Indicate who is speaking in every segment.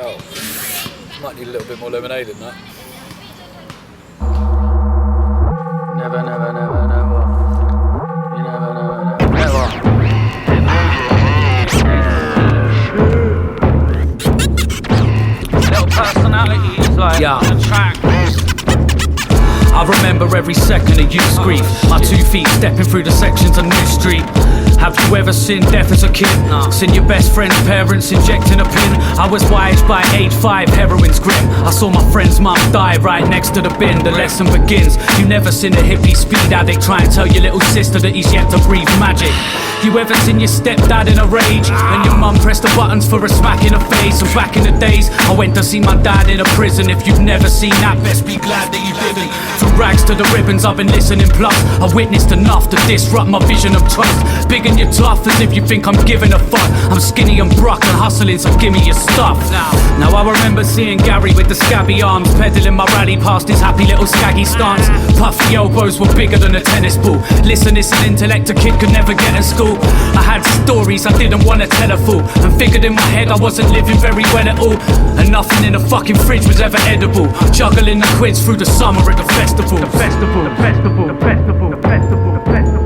Speaker 1: Oh, might need a little bit more lemonade than that.
Speaker 2: Never, never, never, never. You never, never, never. Little personalities like the track.
Speaker 3: I remember every second of youth's grief. My 2 feet stepping through the sections of New Street. Have you ever seen death as a kid? Seen your best friend's parents injecting a pin? I was wise by age 5, heroin's grim. I saw my friend's mum die right next to the bin. The lesson begins. You never seen a hippie speed addict try and tell your little sister that he's yet to breathe magic. You ever seen your stepdad in a rage and your mum pressed the buttons for a smack in the face? And back in the days I went to see my dad in a prison. If you've never seen that, best be glad that you didn't. From rags to the ribbons I've been listening, plus I've witnessed enough to disrupt my vision of trust. Big and you're tough as if you think I'm giving a fuck. I'm skinny and broke and hustling, so give me your stuff. Now I remember seeing Gary with the scabby arms, peddling my rally past his happy little skaggy stance. Puffy elbows were bigger than a tennis ball. Listen, it's an intellect a kid could never get in school. I had stories I didn't want to tell a fool, and figured in my head I wasn't living very well at all. And nothing in the fucking fridge was ever edible. Juggling the quids through the summer at the festival. The festival, the festival, the festival, the festival, the festival.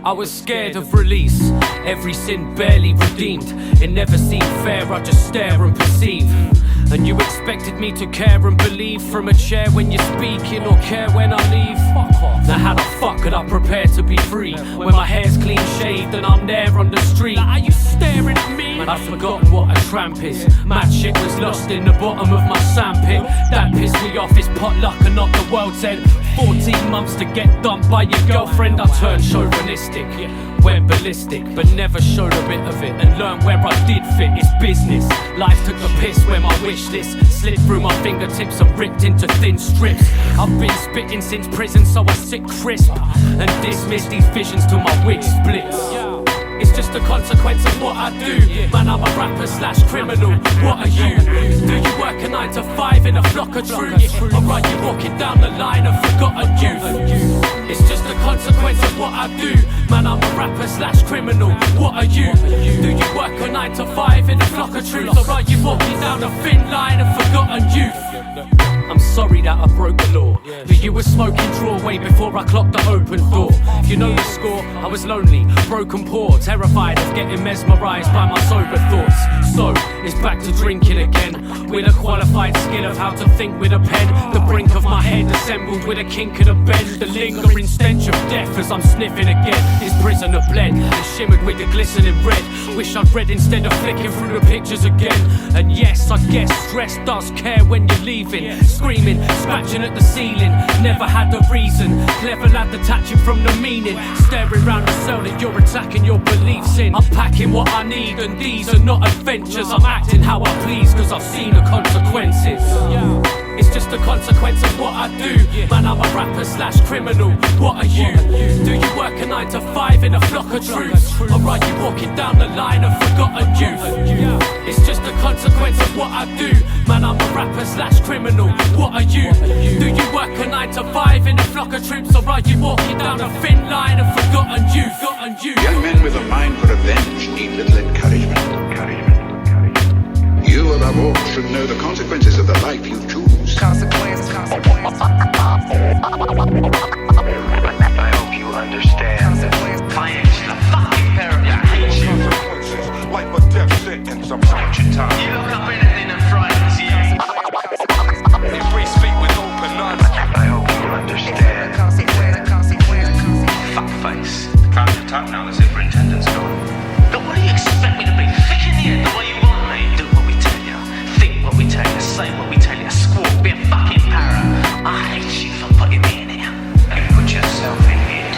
Speaker 3: I was scared of release, every sin barely redeemed. It never seemed fair, I just stare and perceive. And you expected me to care and believe from a chair when you're speaking, or care when I leave? Fuck off. Now how the fuck could I prepare to be free when my hair's clean shaved and I'm there on the street? Are you staring at me? And I've forgotten what a tramp is. Mad shit was lost in the bottom of my sandpit. That pissed me off, it's potluck and not the world's end. 14 months to get dumped by your girlfriend. I turned chauvinistic, went ballistic, but never showed a bit of it and learned where I did fit. It's business. Life took the piss when my wish list slipped through my fingertips and ripped into thin strips. I've been spitting since prison, so I sit crisp and dismiss these visions till my wig splits. It's just a consequence of what I do. Man, I'm a rapper / criminal. What are you? Do you work a 9 to 5 in a flock of troops? Or are you walking down the line of forgotten youth? It's just a consequence of what I do. Man, I'm a rapper / criminal. What are you? Do you work a 9 to 5 in a flock of troops? Or are you walking down a thin line of forgotten youth? I'm sorry that I broke the law, but you were smoking draw way before I clocked the open door. You know the score, I was lonely, broken poor, terrified of getting mesmerised by my sober thoughts. So, it's back to drinking again, with a qualified skill of how to think with a pen. The brink of my head assembled with a kink and a bend. The lingering stench of death as I'm sniffing again. This prisoner bled and shimmered with the glistening red. Wish I'd read instead of flicking through the pictures again. And yes, I guess stress does care when you're leaving. Screaming, scratching at the ceiling, never had a reason. Clever lad detaching from the meaning. Staring round the cell that you're attacking your beliefs in. I'm packing what I need and these are not adventures. I'm acting how I please cause I've seen the consequences. It's just a consequence of what I do. Man, I'm a rapper / criminal. What are you? Do you work a 9 to 5 in a flock of troops? Or are you walking down the line of forgotten youth? It's just a consequence of what I do. Man, I'm a rapper / criminal. What are you? Do you work a 9 to 5 in a flock of troops? Or are you walking down a thin line of forgotten youth?
Speaker 4: Young men with a mind for revenge need little encouragement. You, above all, should know the consequences of the life you choose.
Speaker 5: Consequences. I hope you understand that financial fucking paradise.
Speaker 6: Consequences, life or death sentence. I'm out your time.
Speaker 5: up now the superintendent's gone.
Speaker 6: But what do you expect me to be? Thick in the head the way you want me? Do what we tell you, think what we tell you, say what we tell you, squawk, be a fucking parrot. I hate you for putting me in here.
Speaker 5: You put yourself in here.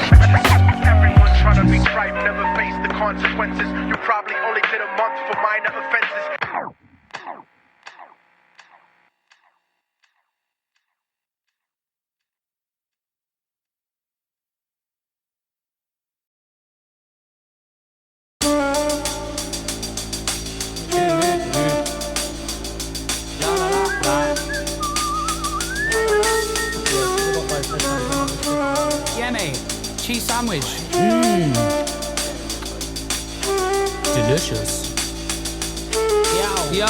Speaker 7: Everyone trying to be tripe, never face the consequences. You probably only did a month for minor offenses.
Speaker 3: Yeah, mate. Cheese sandwich. Delicious. Yo.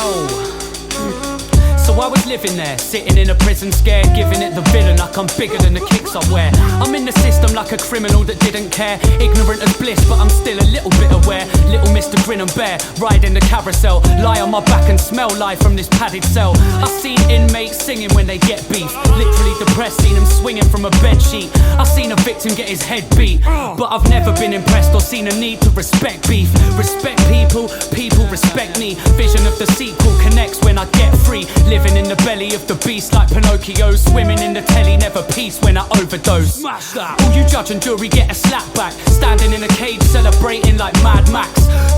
Speaker 3: So I was living there, sitting in a prison scared, giving it the villain like I'm bigger than the kicks I wear. I'm in the system like a criminal that didn't care, ignorant as bliss, but I'm still a little bit aware. Little Mr. Grin and Bear, riding the carousel, lie on my back and smell life from this padded cell. I've seen inmates singing when they get beef, literally depressed, seen them swinging from a bedsheet. I've seen a victim get his head beat, but I've never been impressed or seen a need to respect beef. Respect people, people respect me. Vision of the sequel connects when I get free. Living in the belly of the beast like Pinocchio, swimming in the telly, never peace when I overdose. Smash that. All you judge and jury get a slap back, standing in a cage celebrating like Mad Max.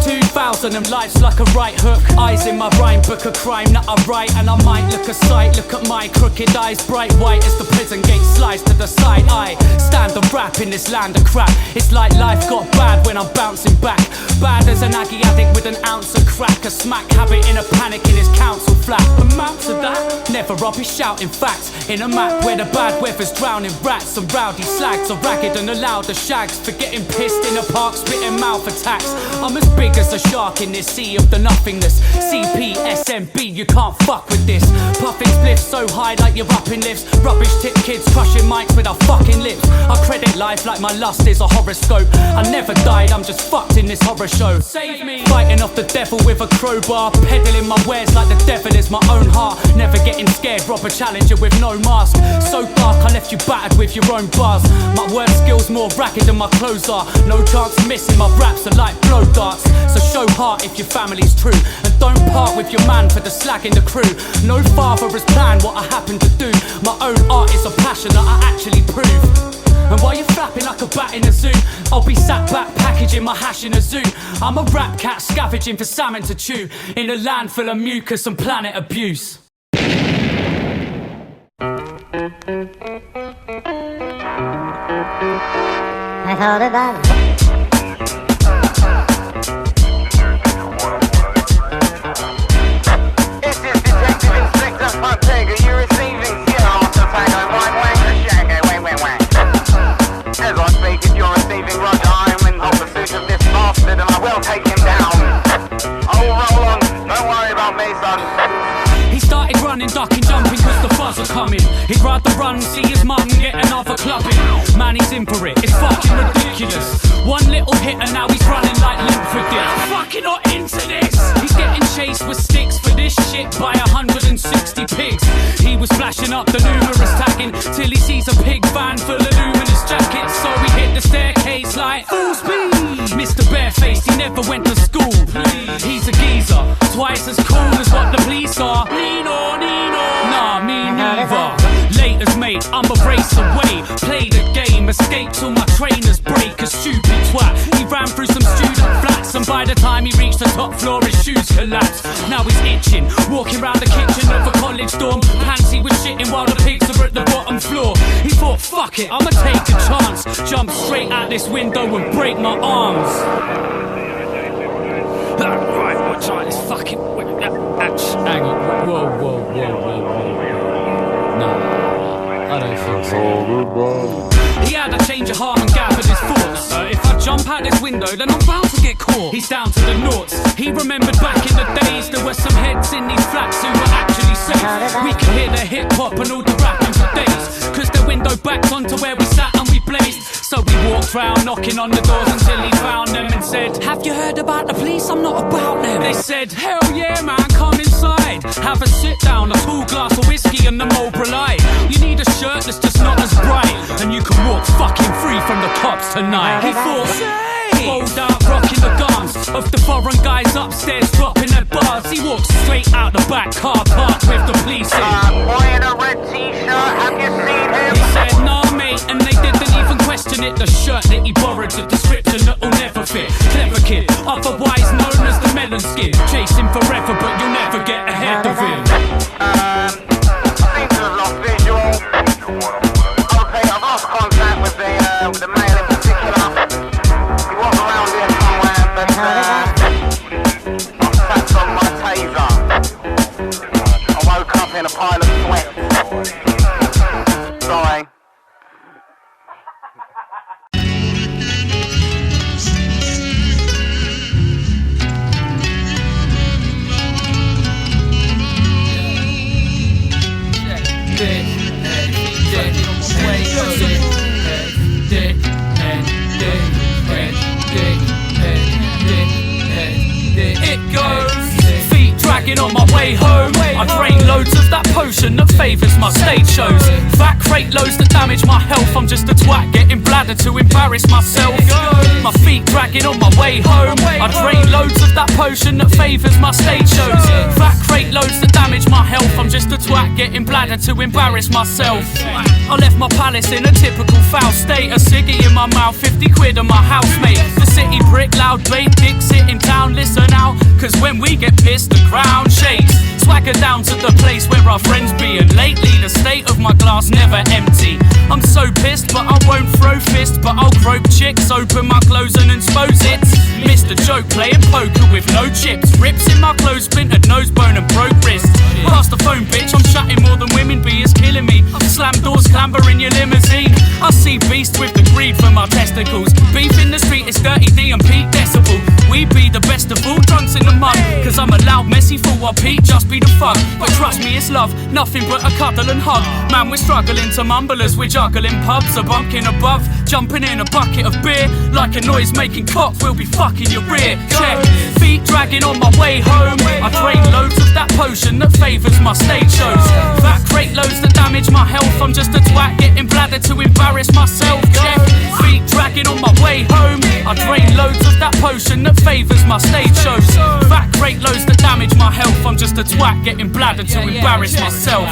Speaker 3: 2000 and life's like a right hook, eyes in my rhyme book, a crime that I write, and I might look a sight. Look at my crooked eyes, bright white as the prison gate slides to the side. I stand and rap in this land of crap. It's like life got bad when I'm bouncing back, bad as an Aggie addict with an ounce of crack, a smack habit in a panic in his council flat. Amounts of that, never I'll be shouting facts in a map where the bad weather's drowning rats and rowdy slags are ragged and allowed the shags for getting pissed in a park, spitting mouth attacks. I'm as big as a shark in this sea of the nothingness. CP, SMB, you can't fuck with this. Puffing spliffs so high like you're up in lifts. Rubbish tip kids crushing mics with our fucking lips. I credit life like my lust is a horoscope. I never died, I'm just fucked in this horror show. Save me. Fighting off the devil with a crowbar, peddling my wares like the devil is my own heart. Never getting scared, rob a challenger with no mask. So dark I left you battered with your own bars. My word skills more ragged than my clothes are. No chance of missing, my raps are like blow darts. So show heart if your family's true, and don't part with your man for the slag in the crew. No father has planned what I happen to do. My own art is a passion that I actually prove. And while you're flapping like a bat in a zoo, I'll be sat back packaging my hash in a zoo. I'm a rap cat scavenging for salmon to chew in a land full of mucus and planet abuse.
Speaker 8: I thought about it.
Speaker 7: This is Detective Inspector Fontega. You're receiving Sierra Tango 1 Wang Shango Wang. As I speak, if you're receiving Roger, I am in hot pursuit of this bastard and I will take him down. Oh, roll on. Don't worry about me, son.
Speaker 3: He started running, ducking, jumping cause the fuzz are coming. He'd rather run, see his mum get another clubbing. Man, he's in for it, it's fucking ridiculous. One little hit and now he's running like Limp for this. I'm fucking not into this. He's getting chased with sticks for this shit by 160 pigs. He was flashing up the numerous tagging till he sees a pig van full of luminous jackets. So he hit the staircase like full speed. Mr. Barefaced, he never went to school. He's a geezer, twice as cool as what the police are. Nino, nah, me neither. Laters, mate, I'm a race away. Play the game, escape till my trainers break. A stupid twat, he ran through some student flats, and by the time he reached the top floor, his shoes collapsed. Now he's itching, walking round the kitchen of a college dorm. Pants he was shitting while the pigs are at the bottom floor. He thought, fuck it, I'ma take a chance. Jump straight out this window and break my arms. Right, we'll try this fucking... Hang on, whoa. No, I don't think so. He had a change of heart and gathered his thoughts. If I jump out this window, then I'm bound to get caught. He's down to the noughts. He remembered back in the days there were some heads in these flats who were actually safe. We could hear the hip-hop and all the rapping for days, cause the window backed onto where we sat and we blazed. So we walked round, knocking on the doors until he found them and said, have you heard about the police? I'm not about them. They said, hell yeah man, come inside. Have a sit down, a tall glass of whiskey and the Marlboro Light. You need a shirt that's just not as bright, and you can walk fucking free from the cops tonight. He thought, say, of the foreign guys upstairs dropping their bars. He walks straight out the back car park with the police in.
Speaker 7: Boy in a red t-shirt, have you seen him?
Speaker 3: He said, nah mate, and they didn't even question it. The shirt that he borrowed's a description that'll never fit. Clever kid, otherwise known as the melon skin. Chase him forever, but you'll never get ahead of him.
Speaker 7: I seem to have lost visual. Okay, I've lost contact with the male in particular. He was around here somewhere, but I sat on my taser. I woke up in a pile of sweat. Sorry.
Speaker 3: It goes, feet dragging on my way home. I drain loads of that potion that favours my stage shows. Fat crate loads that damage my health. I'm just a twat getting bladdered to embarrass myself. My feet dragging on my way home. I drain loads of that potion that favours my stage shows. Fat crate loads that damage my health. I'm just a twat getting bladdered to embarrass myself. I left my palace in a typical foul state. A ciggy in my mouth, 50 quid on my housemate. The city brick, loud bait, dick sit in town, listen out. Cause when we get pissed, the ground shakes. Swagger down to the place where our friends be. And lately the state of my glass never empty. I'm so pissed, but I won't throw fists. But I'll grope chicks, open my clothes and expose it. Missed a joke playing poker with no chips. Rips in my clothes, splintered nose bone and broke wrist. Pass the phone bitch, I'm chatting more than women be, it's killing me. Slam doors, clamber in your limousine. I see beast with the greed for my testicles. Beef in the street, it's Dirty D and Pete Decibel. We be the best of all drunks in the mud. Cause I'm a loud messy fool while Pete just be the fun. But trust me it's love, nothing but a cuddle and hug. Man we're struggling to mumble as we're juggling pubs. A bunking above, jumping in a bucket of beer. Like a noise making cock, we'll be fucking your rear. Check, feet dragging on my way home. I drain loads of that potion that favours my stage shows. Fat crate loads that damage my health. I'm just a twat getting bladdered to embarrass myself. Check, feet dragging on my way home. I drain loads of that potion that favours my stage shows. Fat crate loads that damage my health. I'm just a twat getting bladdered to embarrass myself.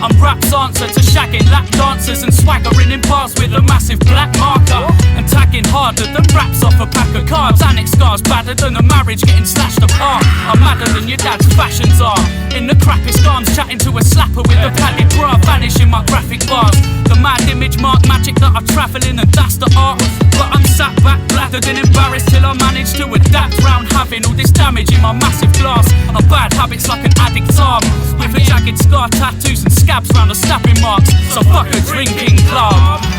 Speaker 3: I'm rap's answer to shagging lap dancers and swaggering in bars with a massive black marker. And tagging harder than raps off a pack of cards. Annex scars badder than a marriage getting slashed apart. I'm madder than your dad's fashions are. In the crappiest arms chatting to a slapper with a padded bra. Vanishing my graphic bars. The mad image mark magic that I travel in and that's the art. But I'm sat back bladdered and embarrassed till I manage to adapt round having all this damage in my massive glass. A bad habit's like an addict's arm. With a jagged scar, tattoos and scabs round the stabbing marks. So fuck a drinking club.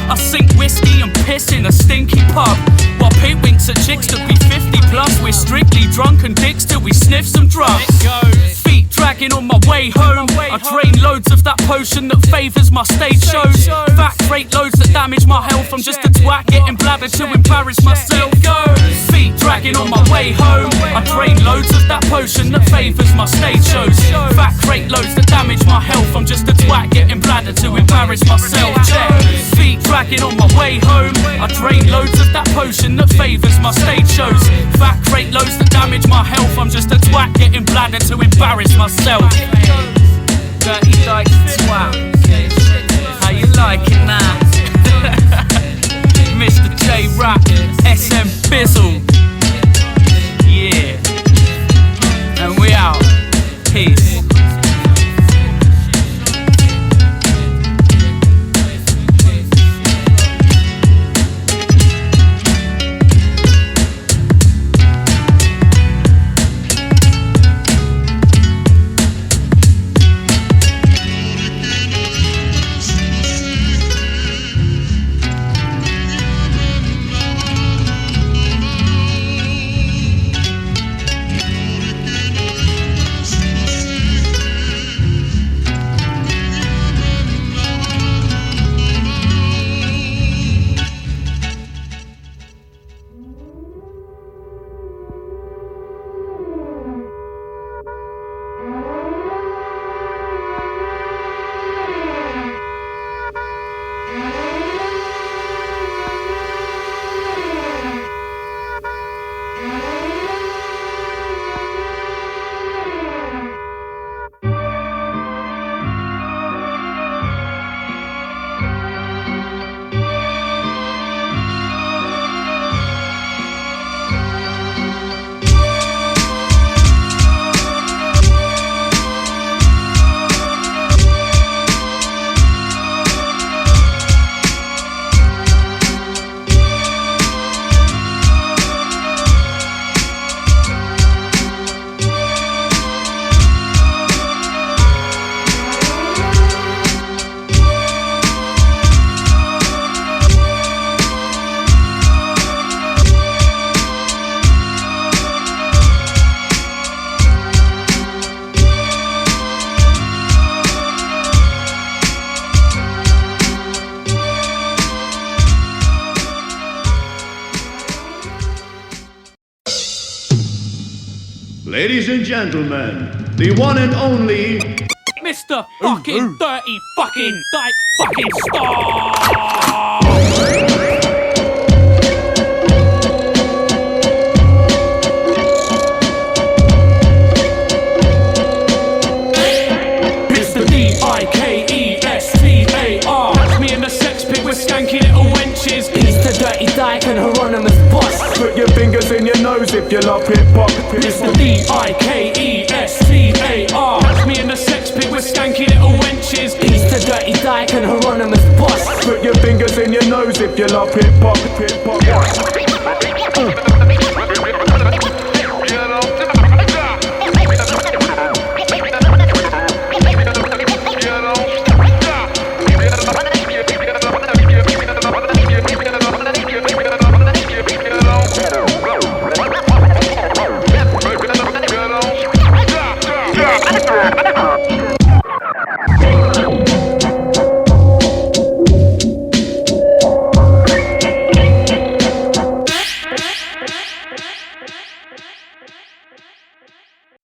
Speaker 3: I sink whiskey and piss in a stinky pub. While Pete winks at chicks that be 50 plus. We're strictly drunk and dicks till we sniff some drugs. Feet dragging on my way home. I drain loads of that potion that favours my stage shows. Fat crate loads that damage my health. I'm just a twat getting bladdered to embarrass myself. Feet dragging on my way home. I drain loads of that potion that favours my stage shows. Fat crate loads that damage my health. I'm just a twat getting bladdered to embarrass myself. Feet dragging on my way home. I drain loads of that potion that favours my stage shows. Fat crate loads that damage my health. I'm just a twat getting bladdered to embarrass myself. Dirty Dike Twat. How you liking that? Mr. J Rap, SM Bizzle. Yeah. And we out. Peace.
Speaker 9: Ladies and gentlemen, the one and only
Speaker 3: Mr. fucking Dirty fucking Dike fucking Star! Mr. Dikestar. Me and the sex pit with skanky little wenches. He's the Dirty Dike and Hieronymus boss.
Speaker 10: Put your fingers in your nose if you love hip-hop.
Speaker 3: Mr. Dikestar. Me and the sex pit with skanky little wenches. He's the Dirty Dike and Hieronymus boss.
Speaker 10: Put your fingers in your nose if you love hip-hop.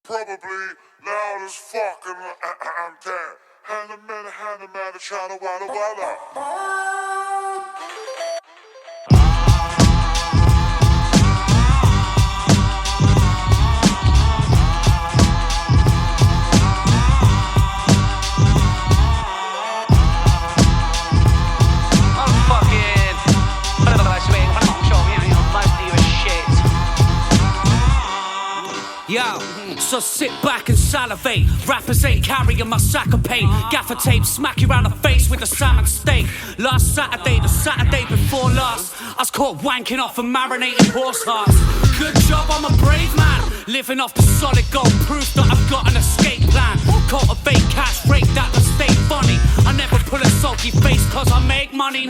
Speaker 11: Probably loud as fuck and I'm dead. Hand a man, trying to wada wada.
Speaker 3: Yo, so sit back and salivate. Rappers ain't carrying my sack of pain. Gaffer tape, smack you round the face with a salmon steak. Last Saturday, the Saturday before last, I was caught wanking off and marinating horse hearts. Good job, I'm a brave man. Living off the solid gold, proof that I've got an escape plan. Cultivate cash, rake that will stay funny. I never pull a sulky face cause I make money.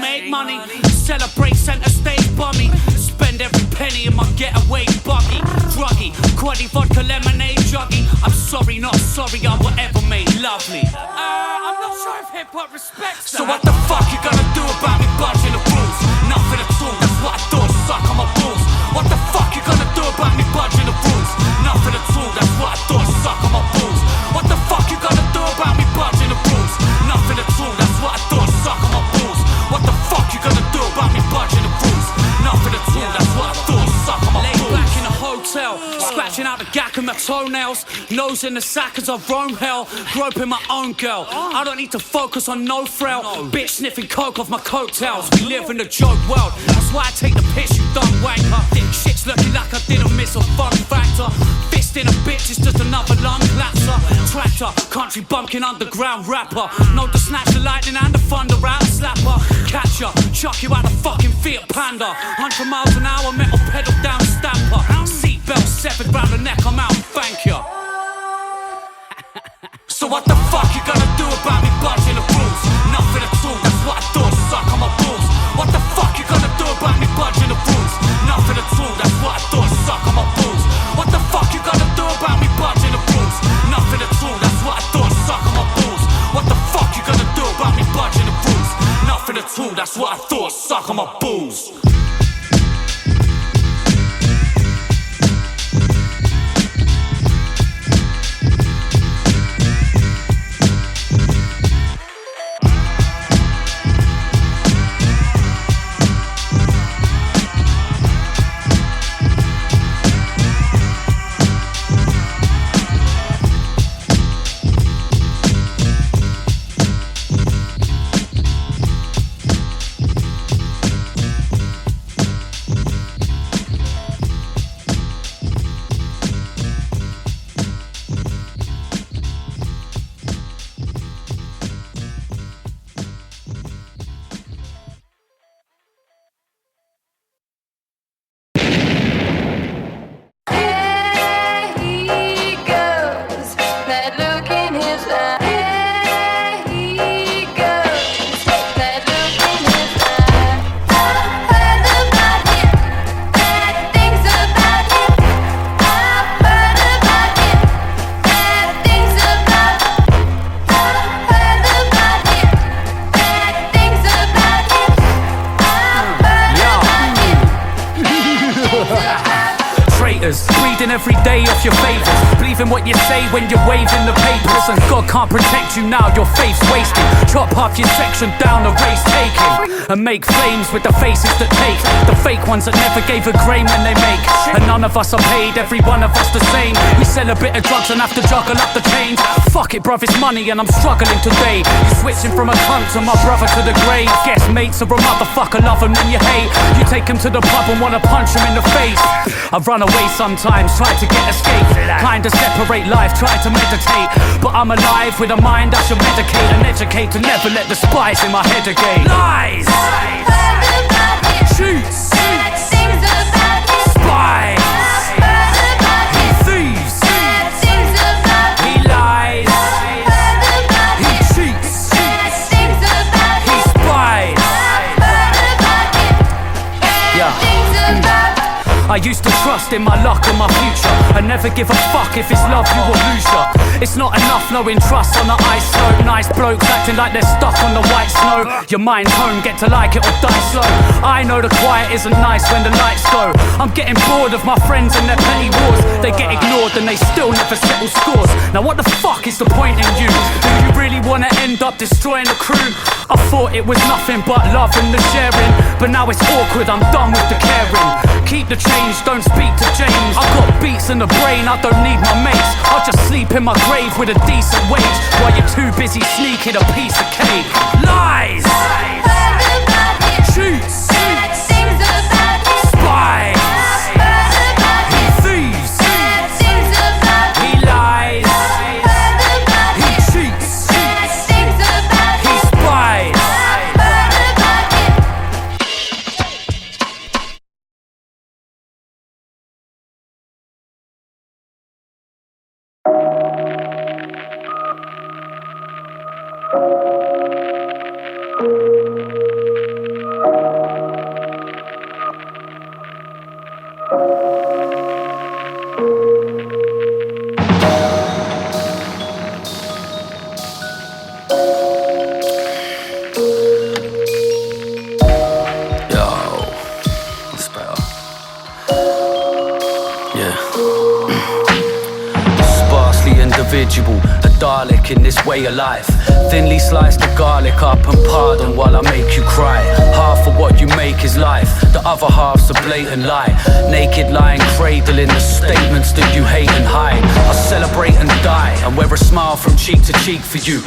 Speaker 3: Celebrate center stage bummy. Spend every penny in my getaway buggy. Druggy, quaddy vodka lemonade juggy. I'm sorry, not sorry, I'm whatever made lovely. I'm not sure if hip-hop respects that. So what the fuck you gonna do about me budging the rules? Nothing at all, that's what I thought, suck on my balls. What the fuck you gonna do about me budging the rules? Nothing at all, that's what I thought, suck on my balls. What the fuck you gonna do about me budging the rules? Nothing at all, that's what I thought, suck on my balls. What the fuck you gonna do about me budging the rules? Nothing at all, that's what I thought, suck on my balls. Laid back in a hotel, scratching out the gack of my toenails. Nose in the sack as I roam hell, groping my own girl. I don't need to focus on no frail. Bitch sniffing coke off my coattails. We live in a joke world, that's why I take the piss, you dumb wanker. Shit's looking like I didn't miss a fun factor. Fist in a bitch is just another lung clapser. Tractor, country bumpkin underground rapper. Know to snatch the lightning and the thunder out, slapper. Catch ya, chuck you out a fucking Fiat Panda. 100 miles an hour, metal pedal down stamper. Seatbelt severed round the neck, I'm out, thank ya. So what the fuck you gonna do about me budging the rules? Nothing at all, that's what I thought, suck on my balls. What the fuck you gonna do about me budging the rules? Nothing at all, that's what I thought, suck on my balls. What the fuck you gonna do about me budging the rules? Nothing at all, that's what I thought, suck on my balls. What the fuck you gonna do about me budging the rules? Nothing at all, that's what I thought, suck on my balls. haters, reading every day off your favors, believing what you say when you're waving the papers. And God can't protect you now, your faith's wasted. Chop half your section down, a race taking, and make flames with the faces that take the fake ones that never gave a grain when they make. And none of us are paid, every one of us the same. We sell a bit of drugs and have to juggle up the change. Fuck it bruv, it's money and I'm struggling today. You switching from a cunt to my brother to the grave. Guess mates are a motherfucker, love them then you hate. You take him to the pub and wanna punch him in the face. I run away sometimes, try to get escape, kinda separate life, try to meditate. But I'm alive with a mind I should medicate and educate to never let the spice in my head again. Lies! Shoots! Spies! He thieves! He lies! He cheats! He spies! Yeah. I used to trust in my luck and my future. I never give a fuck if it's love you or lose ya. It's not enough knowing trust on the ice slope. Nice blokes acting like they're stuck on the white snow. Your mind's home, get to like it or die slow. I know the quiet isn't nice when the lights go. I'm getting bored of my friends and their petty wars. They get ignored and they still never settle scores. Now what the fuck is the point in you? Do you really wanna end up destroying the crew? I thought it was nothing but love and the sharing, but now it's awkward, I'm done with the caring. Keep the change, don't speak to James. I've got beats in the brain, I don't need my mates. I'll just sleep in my grave with a decent wage, while you're too busy sneaking a piece of cake. Lies! Shoots! Spies! He thieves! He lies! He cheats! He spies! A Dalek in this way of life. Thinly slice the garlic up and pardon while I make you cry. Half of what you make is life, the other half's a blatant lie. Naked lying cradling the statements that you hate and hide. I celebrate and die and wear a smile from cheek to cheek for you.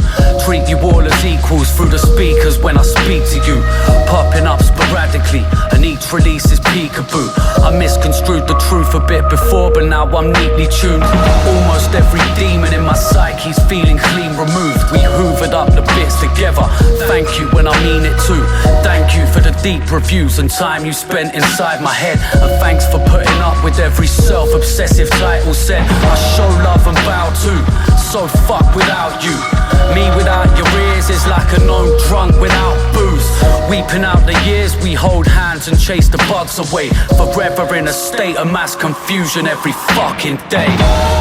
Speaker 3: Treat you all as equals through the speakers when I speak to you. Popping up sporadically and each release is peekaboo. I misconstrued the truth a bit before, but now I'm neatly tuned. Almost every demon in my psyche's feeling clean removed. We hoovered up the bits together. Thank you when I mean it too. Thank you for the deep reviews and time you spent inside my head. And thanks for putting up with every self-obsessive title set. I show love and bow to. So fuck without you. Me without your ears is like a known drunk without booze. Weeping out the years we hold hands and chase the bugs away. Forever in a state of mass confusion every fucking day.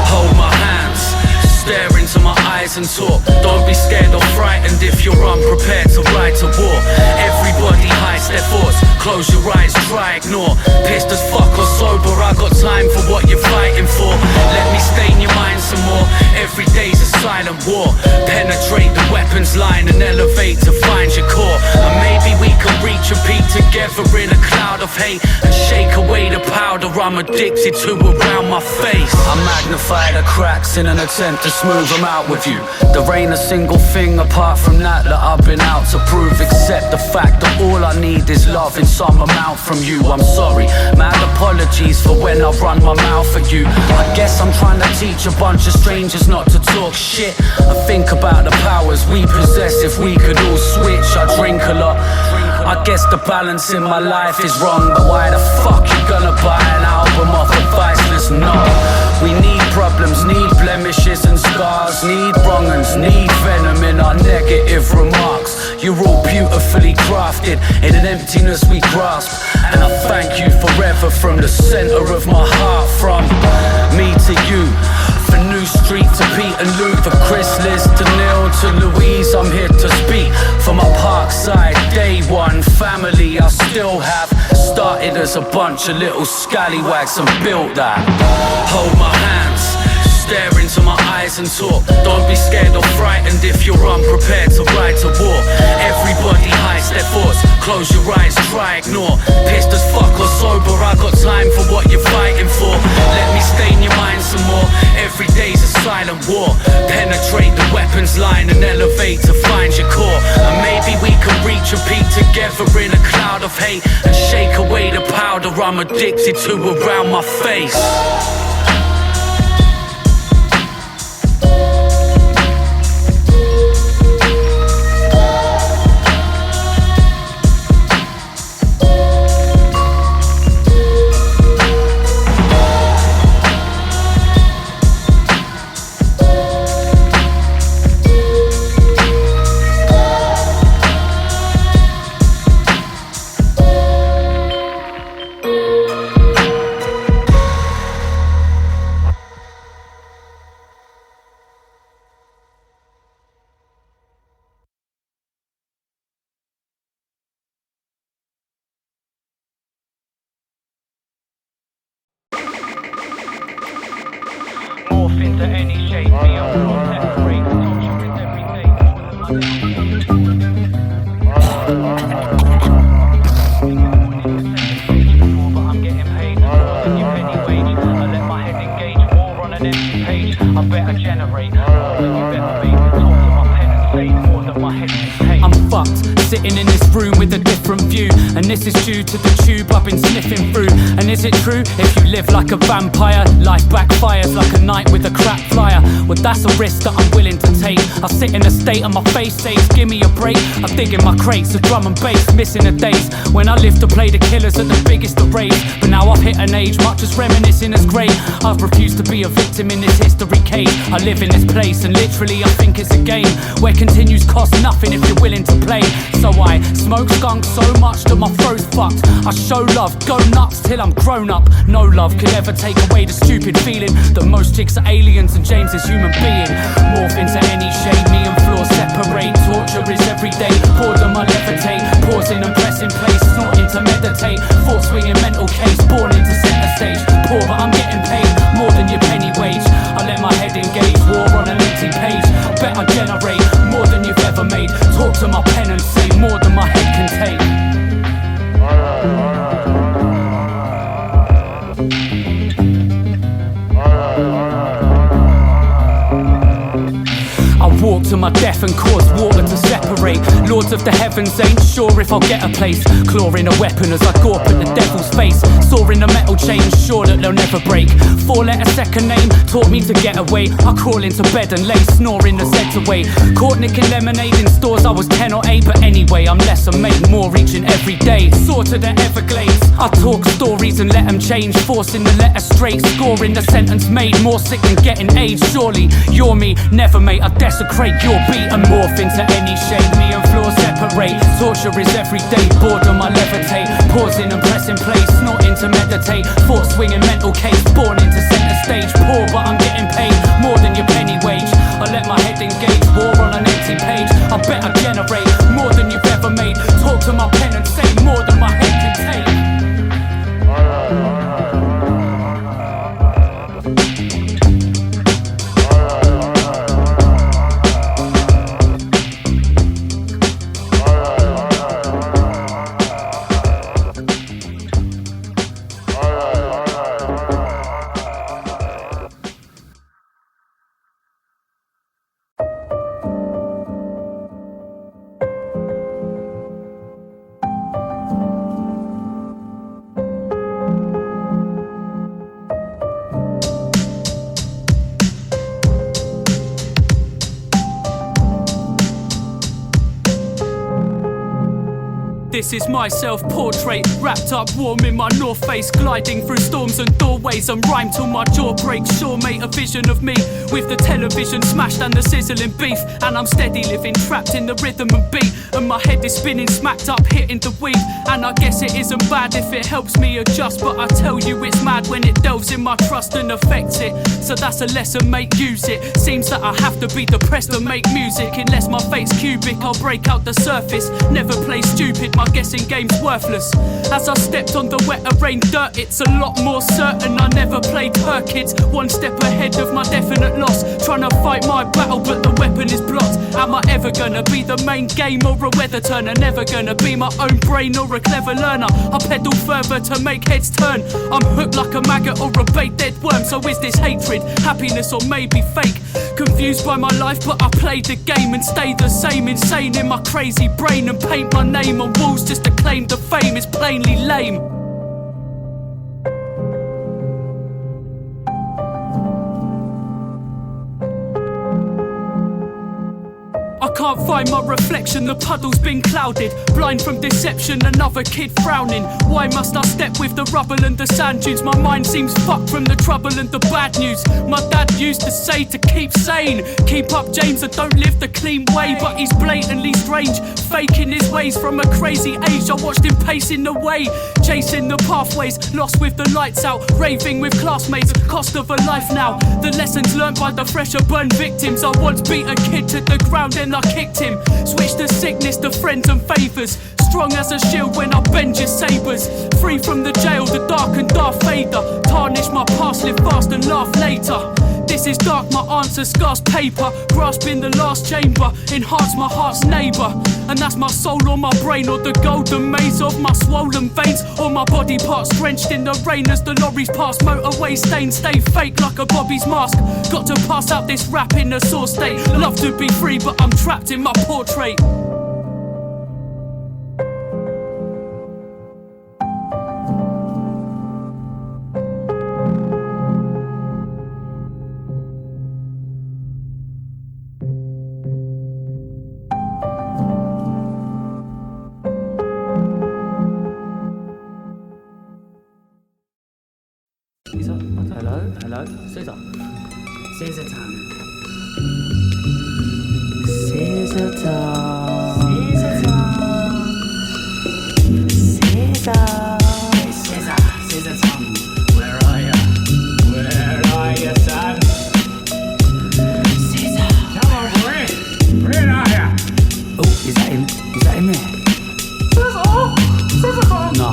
Speaker 3: Hold my hands, stare into my eyes and talk. Don't be scared or frightened if you're unprepared to ride to war. Everybody hides their thoughts, close your eyes, try ignore. Pissed as fuck or sober, I got time for what you're fighting for. Let me stain your mind some more. Every day's a silent war. Penetrate the weapons line and elevate to find your core. And maybe we can reach a peak together in a cloud of hate and shake away the powder I'm addicted to around my face. I magnify the cracks in an attempt to smooth them out with you. There ain't a single thing apart from that I've been out to prove, except the fact that all I need is love in some amount from you. I'm sorry, mad apologies for when I run my mouth at you. I guess I'm trying to teach a bunch of strangers not to talk shit and think about the powers we possess if we could all switch. I drink a lot, I guess the balance in my life is wrong, but why the fuck you gonna buy an album off a Viceless? No, we need problems, need blemishes and scars, need wrong uns, need venom in our negative remarks. You're all beautifully crafted in an emptiness we grasp, and I thank you forever from the center of my heart. From me to you, for New Street to Pete and Lou, for Chris, Liz to Neil to Louise, I'm here to speak for my Parkside day one family. I still have started as as a bunch of little scallywags and built that. Hold my hands, stare into my eyes and talk. Don't be scared or frightened if you're unprepared to ride to war. Everybody hides their thoughts, close your eyes, try ignore. Pissed as fuck or sober, I got time for what you're fighting for. Let me stain your mind some more. Every day's a silent war. Penetrate the weapons line and elevate to find your core. And maybe we can reach a peak together in a cloud of hate and shake away the powder I'm addicted to around my face.
Speaker 2: Morph into any shape, me and floor separate. Torture is every day. But I'm getting paid more than your penny wage. I let my head engage war on an empty page. I better generate more than you better be. Talk to my pen and say more than my head can take.
Speaker 3: I'm fucked, sitting in this room with a different view. And this is due to the tube I've been sniffing through. And is it true? If you live like a vampire, life backfires like a night with a crap flyer. Well, that's a risk that I'm willing to take. I sit in a state and my face says, give me a break. I dig in my crates of drum and bass, missing the days when I lived to play the killers at the biggest of raves. But now I've hit an age much as reminiscing as great. I've refused to be a victim in this history cave. I live in this place and literally I think it's a game where continues cost nothing if you're willing to play. So I smoke skunk so much that my throat's fucked. I show love, go nuts till I'm grown up. No love could ever take away the stupid feeling that most chicks are aliens and James is human being. Morph into any shape, me and floor separate. Torture is every day, boredom I levitate. Pausing and pressing place, snorting to meditate. Thought swinging mental case, born into center stage. Poor but I'm getting paid more than your penny wage. I let my head engage, war on an empty page. I bet I generate more than you've ever made. Talk to my pen and say more than my head can take. I walk to my death and cause water to separate. Lords of the heavens ain't sure if I'll get a place. Clawing a weapon as I gawp at the devil's face. Sawing a metal chain, sure that they'll never break. 4-letter second name taught me to get away. I crawl into bed and lay snoring the Zeds away. Caught nicking lemonade in stores I was 10 or 8. But anyway, I'm less and make more reaching every day. Soar to the Everglades, I talk stories and let them change. Forcing the letter straight, scoring the sentence made. More sick than getting aged, surely you're me, never mate. I desecrate your beat and morph into any shape. Me and floor separate, torture is every day. Boredom I levitate, pausing and pressing play. Snorting to meditate, thought swinging mental case. Born into center stage, poor but I'm getting paid more than your penny wage. I let my head engage, war on an empty page. I bet I generate more than you've ever made. Talk to my pen and say more than my head can take. This is my self-portrait, wrapped up warm in my North Face, gliding through storms and doorways and rhyme till my jaw breaks. Sure mate, a vision of me with the television smashed and the sizzling beef, and I'm steady living trapped in the rhythm and beat, and my head is spinning, smacked up, hitting the weed. And I guess it isn't bad if it helps me adjust, but I tell you it's mad when it delves in my trust and affects it. So that's a lesson, mate, use it. Seems that I have to be depressed to make music. Unless my fate's cubic, I'll break out the surface. Never play stupid, my guessing game's worthless. As I stepped on the wetter rain dirt, it's a lot more certain I never played her kids. One step ahead of my definite loss, trying to fight my battle but the weapon is blocked. Am I ever gonna be the main game or a weather turner? Never gonna be my own brain or a clever learner. I pedal further to make heads turn. I'm hooked like a maggot or a baked dead worm. So is this hatred, happiness or maybe fake? Confused by my life but I played the game and stay the same. Insane in my crazy brain and paint my name on walls just to claim the fame is plainly lame. I can't find my reflection, the puddle's been clouded. Blind from deception, another kid frowning. Why must I step with the rubble and the sand dunes? My mind seems fucked from the trouble and the bad news. My dad used to say to keep sane. Keep up James, I don't live the clean way. But he's blatantly strange, faking his ways. From a crazy age I watched him pacing the way, chasing the pathways, lost with the lights out, raving with classmates, cost of a life now. The lessons learnt by the fresher burned victims. I once beat a kid to the ground and I kicked him. Switched the sickness to friends and favours. Strong as a shield when I bend your sabres. Free from the jail, the dark and Darth Vader. Tarnish my past, live fast and laugh later. This is dark, my answer scarce paper. Grasping the last chamber, enhance my heart's neighbour. And that's my soul or my brain, or the golden maze of my swollen veins, or my body parts drenched in the rain as the lorries pass. Motorway stains stay fake like a Bobby's mask. Got to pass out this rap in a sore state. Love to be free but I'm trapped in my portrait.
Speaker 12: Hello, Caesar. Caesar time. Caesar time. Caesar time. Caesar. Hey Caesar, Caesar time. Where are ya? Where are ya, son? Caesar. Come on, boy. Where are ya? Oh, is that him? Is that him there? Caesar. Caesar time. No.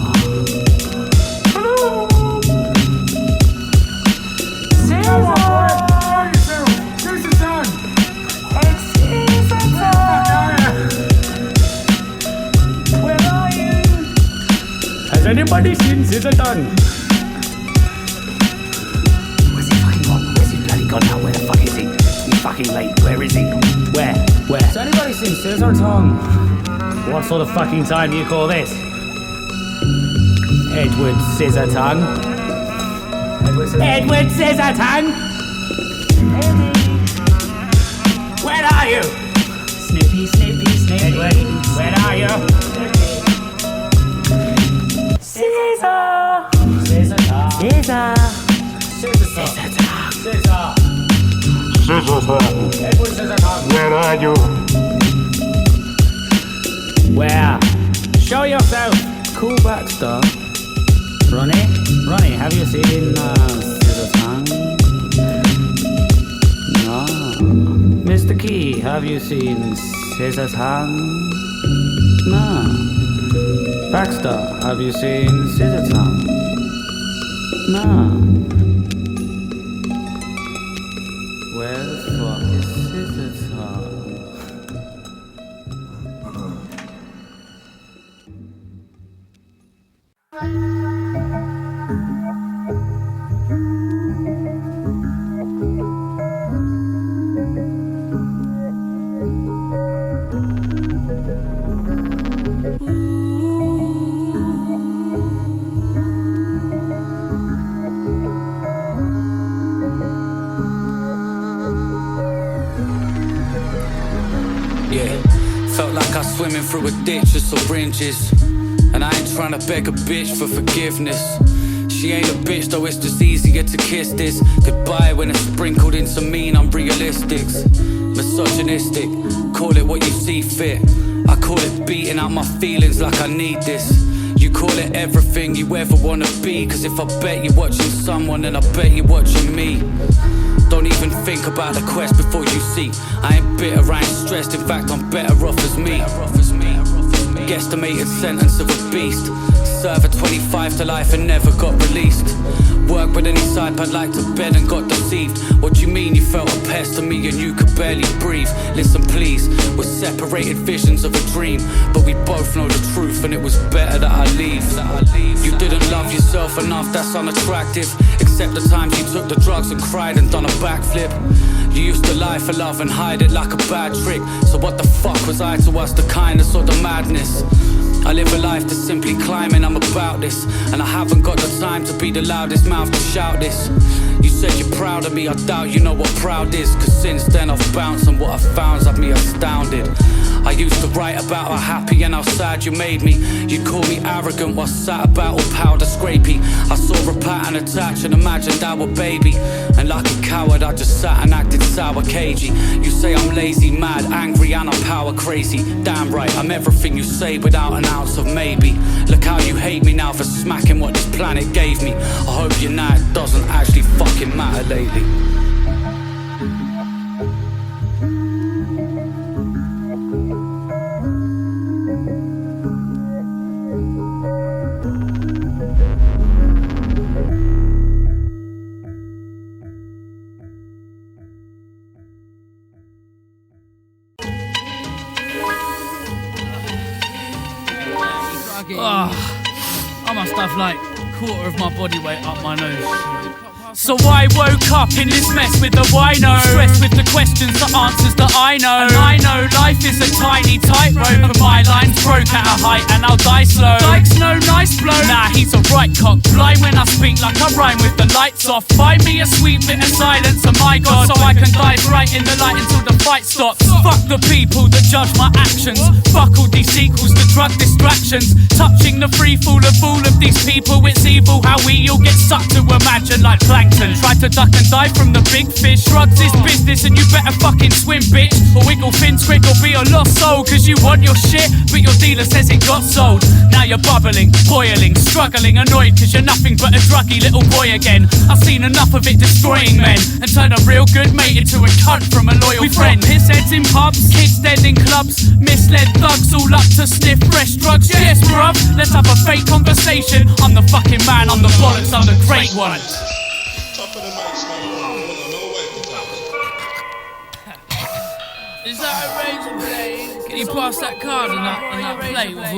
Speaker 3: Has anybody seen Caesar Tan?
Speaker 12: Where's he fucking gone? Where's he bloody gone now? Where the fuck is he? He's fucking late. Where is he? Where?
Speaker 3: Has anybody seen Caesar Tan? What sort of fucking time do you call this? Edward Caesar Tan. Edward Caesar Tan! Where are you?
Speaker 12: Snippy, snippy, snippy.
Speaker 3: Edward, where are you?
Speaker 12: Caesar!
Speaker 3: Caesar Tan.
Speaker 12: Caesar!
Speaker 3: Caesar Tan. Caesar.
Speaker 11: Caesar Tan.
Speaker 3: Edward Caesar Tan.
Speaker 11: Where are you?
Speaker 3: Where? Show yourself.
Speaker 12: Cool Baxter. Ronnie, have you seen Caesar Tan? No. Mr. Key, have you seen Caesar Tan? No. Baxter, have you seen Caesar Tan? No. Where the fuck is Caesar Tan?
Speaker 3: Felt like I was swimming through a ditch of syringes, and I ain't trying to beg a bitch for forgiveness. She ain't a bitch, though it's just easier to kiss this goodbye when it's sprinkled in some mean unrealistics. Misogynistic, call it what you see fit. I call it beating out my feelings like I need this. You call it everything you ever wanna be, cause if I bet you're watching someone, then I bet you're watching me. Don't even think about the quest before you see. I ain't bitter, I ain't stressed, in fact I'm better off as me. guesstimated sentence of a beast. Served at 25 to life and never got released. Work with any side I'd like to bed and got deceived. What do you mean you felt a pest to me and you could barely breathe? Listen please, we're separated visions of a dream, but we both know the truth and it was better that I leave. You didn't love yourself enough, that's unattractive. Except the times you took the drugs and cried and done a backflip. You used to lie for love and hide it like a bad trick. So what the fuck was I to us, the kindness or the madness? I live a life that's simply climbing, I'm about this. And I haven't got the time to be the loudest mouth to shout this. You said you're proud of me, I doubt you know what proud is. Cause since then I've bounced and what I found's had me astounded. I used to write about how happy and how sad you made me. You'd call me arrogant while sat about all powder scrapey. I saw a pattern attach and imagined our baby. And like a coward I just sat and acted sour cagey. You say I'm lazy, mad, angry and I'm power crazy. Damn right, I'm everything you say without an ounce of maybe. Look how you hate me now for smacking what this planet gave me. I hope you know it doesn't actually fucking matter lately.
Speaker 13: I must have like a quarter of my body weight up my nose. So I woke up in this mess with the wino, stressed with the questions, the answers that I know. And I know life is a tiny tightrope, and my lines broke at a height and I'll die slow. Dike's no nice bloke, nah he's a right cock. Blind when I speak like I rhyme with the lights off. Find me a sweet bit of silence, oh my god, so I can dive right in the light until the fight stops. Fuck the people that judge my actions. Fuck all these sequels to drug distractions. Touching the free fall of all of these people, it's evil how we all get sucked to imagine like plankton. Try to duck and dive from the big fish. Drugs is business and you better fucking swim, bitch. Or wiggle fin twig or be a lost soul. Cause you want your shit, but your dealer says it got sold. Now you're bubbling, boiling, struggling, annoyed cause you're nothing but a druggy little boy again. I've seen enough of it destroying men and turn a real good mate into a cunt from a loyal friend. Piss heads in pubs, kids dead in clubs, misled thugs all up to sniff fresh drugs. Yes bruv, let's have a fake conversation. I'm the fucking man, I'm the bollocks, I'm the great one. Is that a razor blade? Can you pass that card and that plate with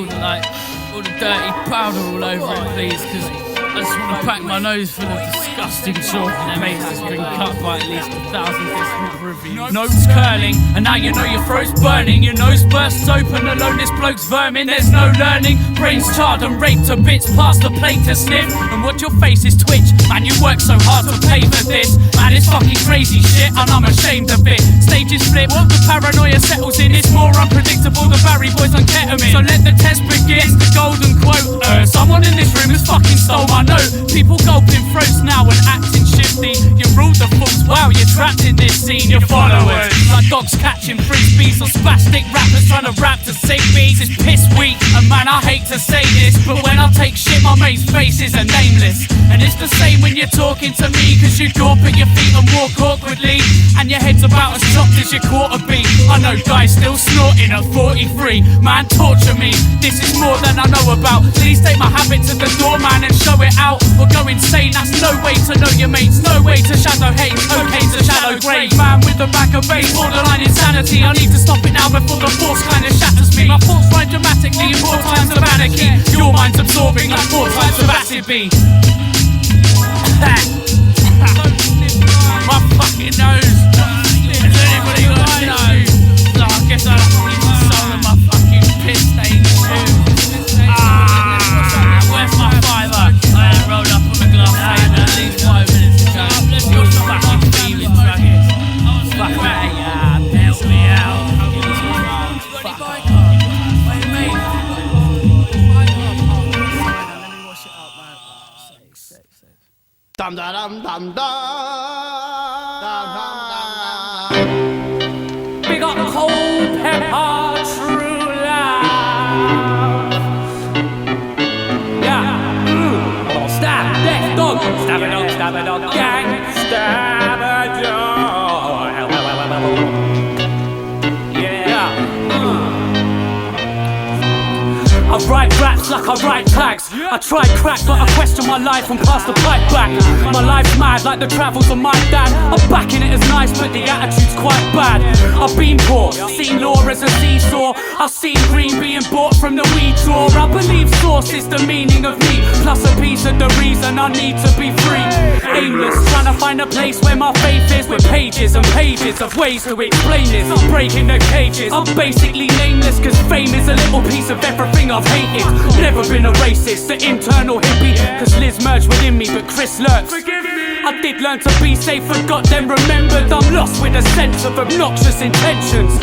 Speaker 13: all the dirty powder all over it, please? Because I just want to pack my nose full of disgusting chalk and face has been cut by at least 1,000 different reviews. Nose curling, and now you know your throat's burning. Your nose bursts open, alone this bloke's vermin. There's no learning, brains charred and raped to bits. Past the plate to sniff, and watch your faces twitch. Man, you work so hard to pay for this. Man, it's fucking crazy shit, and I'm ashamed of it. Stages flip, the paranoia settles in. It's more unpredictable than Barry Boys on ketamine. So let the test begin. It's the golden quote. Someone in this room has fucking stole my note. People gulping throats now and acting shifty. You ruled the fools, wow, you're trapped in this scene. Your followers, like dogs catching frisbees or spastic rappers trying to rap to sick beats. It's piss weak, and man, I hate to say this, but when I take shit, my mate's faces are nameless. And it's the same when you're talking to me, cause you gawp at your feet and walk awkwardly, and your head's about as chopped as your quarter beat. I know guys still snorting at 43. Man, torture me, this is more than I know about. Please take my habit to the doorman and show it out, or go insane. That's no way to know your mates, no way to shadow hate, okay to shallow grave. Man with the back of bass, borderline insanity. I need to stop it now before the force kind of shatters me. My thoughts rhyme dramatically in 4 times of anarchy. Your mind's absorbing like 4 times of acid B. My fucking nose. Has anybody got a nose? So I guess I'll have to leave the soul of my fucking piss stained shoe. Where's my fiver? I ain't rolled up on the glass table at least 5 minutes ago. You're fucking feeling druggies. Fuck me, help me out. Fuck off. Wait, mate. Let me wash it up, man. Sick. Dum da dum dum dum. Big up cold pepper, true love. Yeah. Stab, death, dog. Stab a dog, gang. Stab a dog. Yeah.
Speaker 3: write raps like I write tags. I tried crack, but I question my life and pass the pipe back. My life's mad like the travels of my dad. I'm backing it as nice, but the attitude's quite bad. I've been poor, seen law as a seesaw. I've seen green being bought from the weed drawer. I believe source is the meaning of me, plus a piece of the reason I need to be free. Aimless, trying to find a place where my faith is, with pages and pages of ways to explain this. I'm breaking the cages, I'm basically nameless, cause fame is a little piece of everything I've hated. Never been a racist, the internal hippie, cause Liz merged within me, but Chris lurks. Forgive me. I did learn to be safe, forgot then remembered. I'm lost with a sense of obnoxious intentions.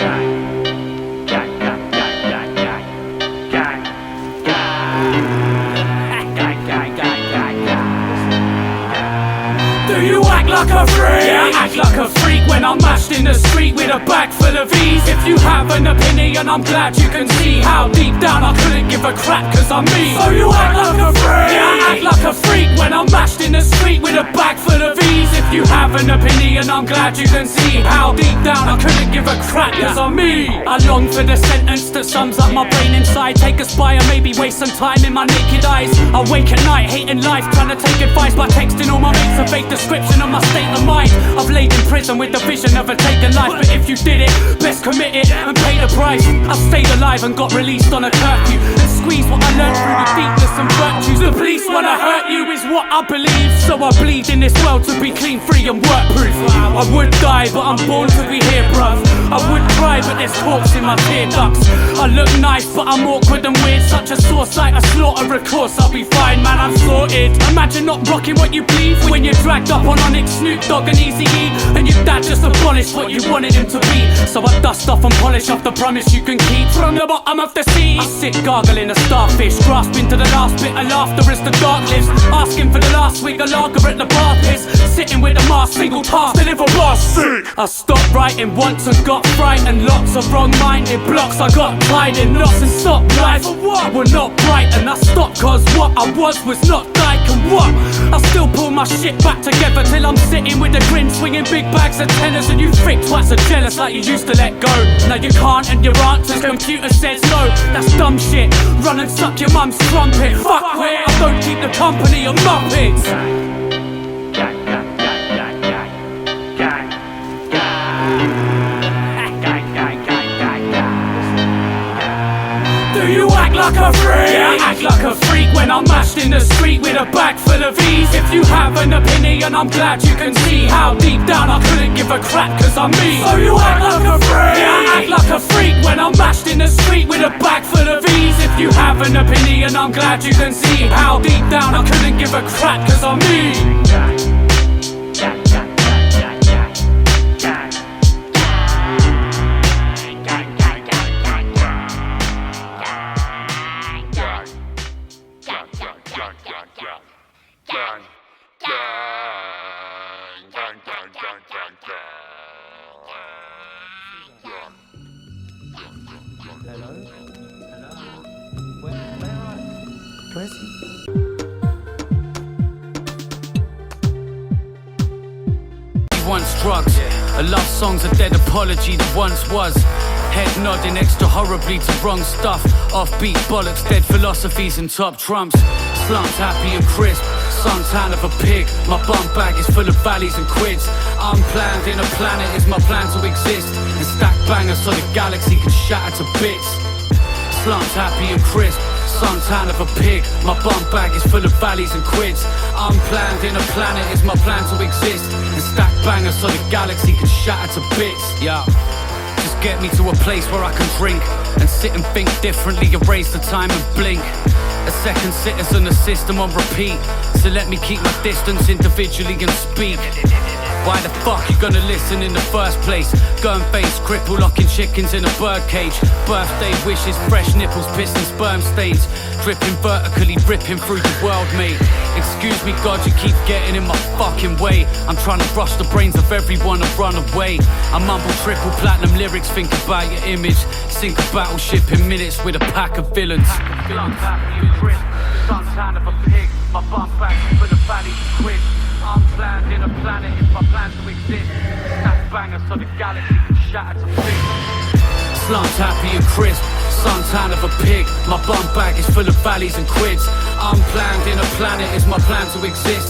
Speaker 3: Do you act like a freak? Yeah, I act like a freak when I'm mashed in the street with a bag full of V's. If you have an opinion, I'm glad you can see how deep down I couldn't give a crap cause I'm me. So you act like a freak? Yeah, I act like a freak when I'm mashed in the street with a bag full of V's. If you have an opinion, I'm glad you can see how deep down I couldn't give a crap cause I'm me. I long for the sentence that sums up my brain inside. Take a spy and maybe waste some time in my naked eyes. I wake at night hating life, trying to take advice by texting all my mates a fake description of my state of mind. I've laid in prison with the vision of a taken life, but if you did it, best commit it and pay the price. I stayed alive and got released on a curfew and squeezed what I learned through the deepness and virtues. The police wanna hurt you is what I believe, so I bleed in this world to be clean, free and work-proof. I would die, but I'm born to be here, bruv. I would cry, but there's corpse in my tear ducts. I look nice, but I'm awkward and weird. Such a sore sight, a slaughter, of course I'll be fine, man, I'm sorted. Imagine not rocking what you believe when you're dragged up on Onyx, Snoop Dogg and Eazy-E, and your dad just abolished what you wanted him to be. So I dust off and polish off the promise you can keep from the bottom of the sea. I sit gargling a starfish, grasping to the last bit of laughter as the dark lives, asking for the last swig of lager at the bar piss, sitting with a mask, single task, deliver bars sick. I stopped writing once and got frightened, lots of wrong-minded blocks. I got tied in knots and stopped life for what were not bright, and I stopped cause what I was not Dike, and what I still pull my shit back together till I'm sitting with a grin, swinging big bags of tenors, and you freak twats are jealous like you used to let go. Now you can't and your answer's computer says no. That's dumb shit, run and suck your mum's trumpet. Fuck where I don't keep the company of muppets. Do you act like a freak? Yeah, I act like a freak when I'm mashed in the street with a bag full of V's. If you have an opinion, I'm glad you can see how deep down I couldn't give a crap cause I'm me. So you act like a freak? Yeah, I act like a freak when I'm mashed in the street with a bag full of V's. If you have an opinion, I'm glad you can see how deep down I couldn't give a crap cause I'm me. Once drugs, a love song's a dead apology that once was. Head nodding extra horribly to wrong stuff. Offbeat bollocks, dead philosophies and top trumps. Slumps happy and crisp, suntan of a pig. My bum bag is full of valleys and quids. Unplanned in a planet is my plan to exist, and stack bangers so the galaxy can shatter to bits. Slumps happy and crisp, suntan of a pig. My bum bag is full of valleys and quids. Unplanned in a planet is my plan to exist, and stack bangers so the galaxy can shatter to bits. Yeah, just get me to a place where I can drink and sit and think differently, erase the time and blink. A second citizen, a system on repeat, so let me keep my distance individually and speak. Why the fuck you gonna listen in the first place? Go and face cripple, locking chickens in a birdcage. Birthday wishes, fresh nipples, piss and sperm stains, dripping vertically, ripping through the world, mate. Excuse me, God, you keep getting in my fucking way. I'm trying to brush the brains of everyone and run away. I mumble triple platinum lyrics, think about your image. Sink a battleship in minutes with a pack of villains. Suntan of a pig, my bum back for the valleys and quids. Unplanned in a planet is my plan to exist. Stack bangers so the galaxy can shatter to bits. Slumps happy and crisp, suntan of a pig. My bum bag is full of valleys and quids. Unplanned in a planet is my plan to exist.